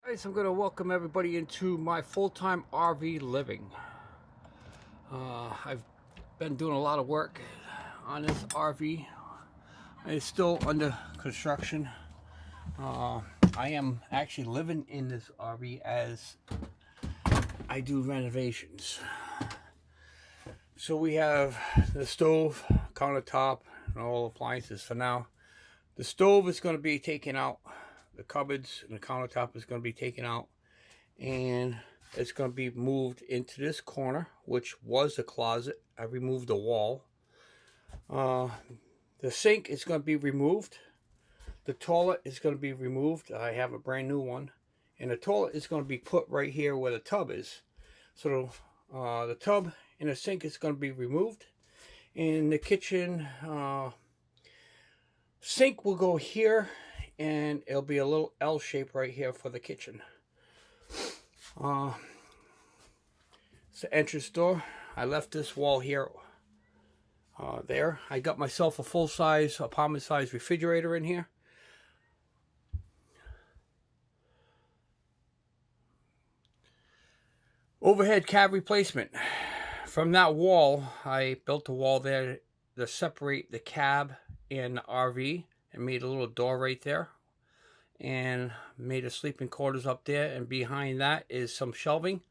Guys, I'm going to welcome everybody into my full-time RV living. I've been doing a lot of work on this RV. It's still under construction. I am actually living in this RV as I do renovations. So we have the stove, countertop, and all appliances for now. The stove is going to be taken out. The cupboards and the countertop is going to be taken out, and it's going to be moved into this corner, which was a closet. I removed the wall. The sink is going to be removed. The toilet is going to be removed. I have a brand new one, and the toilet is going to be put right here where the tub is. So the tub and the sink is going to be removed, and the kitchen sink will go here, and it'll be a little L shape right here for the kitchen. It's the entrance door. I left this wall here, there. I got myself a full-size, apartment-size refrigerator in here. Overhead cab replacement. From that wall, I built a wall there to separate the cab and the RV, and made a little door right there, and made a sleeping quarters up there, and behind that is some shelving.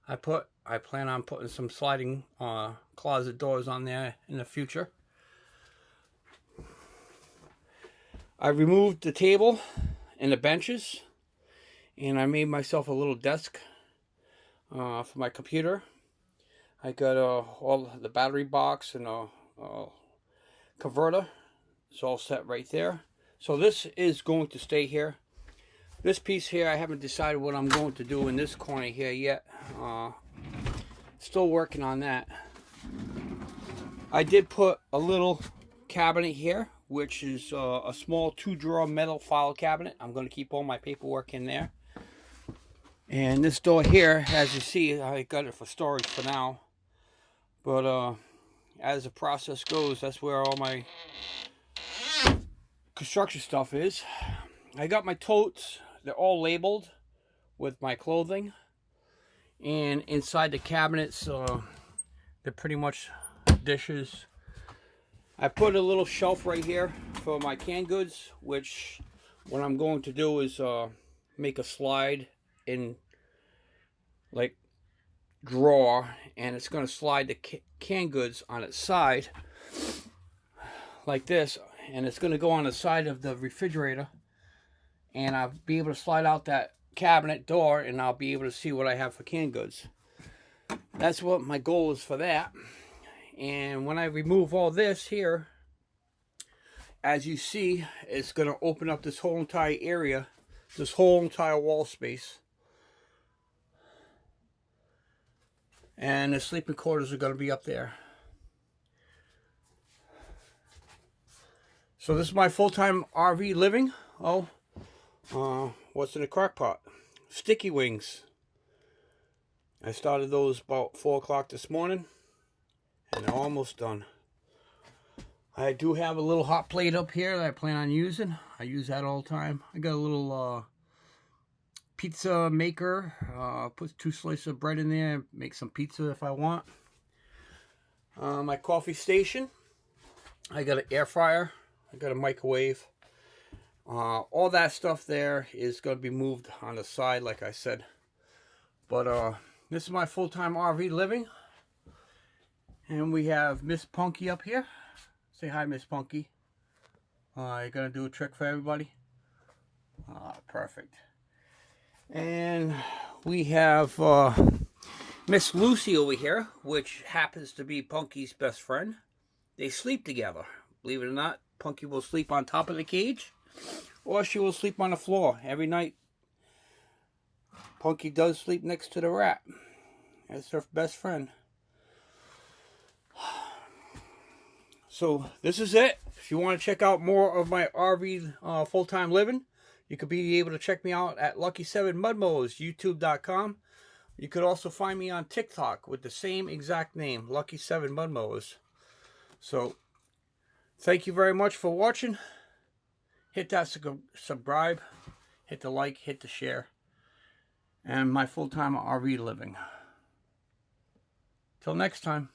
I plan on putting some sliding closet doors on there in the future. I removed the table and the benches, and I made myself a little desk for my computer. I got all the battery box and a converter. It's all set right there. So this is going to stay here. This piece here, I haven't decided what I'm going to do in this corner here yet. Still working on that. I did put a little cabinet here, which is a small 2-drawer metal file cabinet. I'm going to keep all my paperwork in there. And this door here, as you see, I got it for storage for now. But as the process goes, that's where all my construction stuff is. I got my totes. They're all labeled with my clothing. And inside the cabinets, they're pretty much dishes. I put a little shelf right here for my canned goods, which what I'm going to do is make a slide in like drawer, and it's going to slide the canned goods on its side like this, and it's going to go on the side of the refrigerator, and I'll be able to slide out that cabinet door, and I'll be able to see what I have for canned goods. That's what my goal is for that. And when I remove all this here, as you see, it's going to open up this whole entire area, this whole entire wall space. And the sleeping quarters are going to be up there. So this is my full-time RV living. What's in the crock pot? Sticky wings. I started those about 4 o'clock this morning, and they're almost done. I do have a little hot plate up here that I plan on using. I use that all the time. I got a little pizza maker. Put 2 slices of bread in there, make some pizza if I want. My coffee station. I got an air fryer. I got a microwave. All that stuff there is going to be moved on the side, like I said. But this is my full-time RV living. And we have Miss Punky up here. Say hi, Miss Punky. You're going to do a trick for everybody? Perfect. And we have Miss Lucy over here, which happens to be Punky's best friend. They sleep together. Believe it or not, Punky will sleep on top of the cage, or she will sleep on the floor every night. Punky does sleep next to the rat. That's her best friend. So this is it. If you want to check out more of my RV full-time living, you could be able to check me out at Lucky7MudMowers, YouTube.com. You could also find me on TikTok with the same exact name, Lucky7MudMowers. So, thank you very much for watching. Hit that subscribe, hit the like, hit the share. and my full-time RV living. Till next time.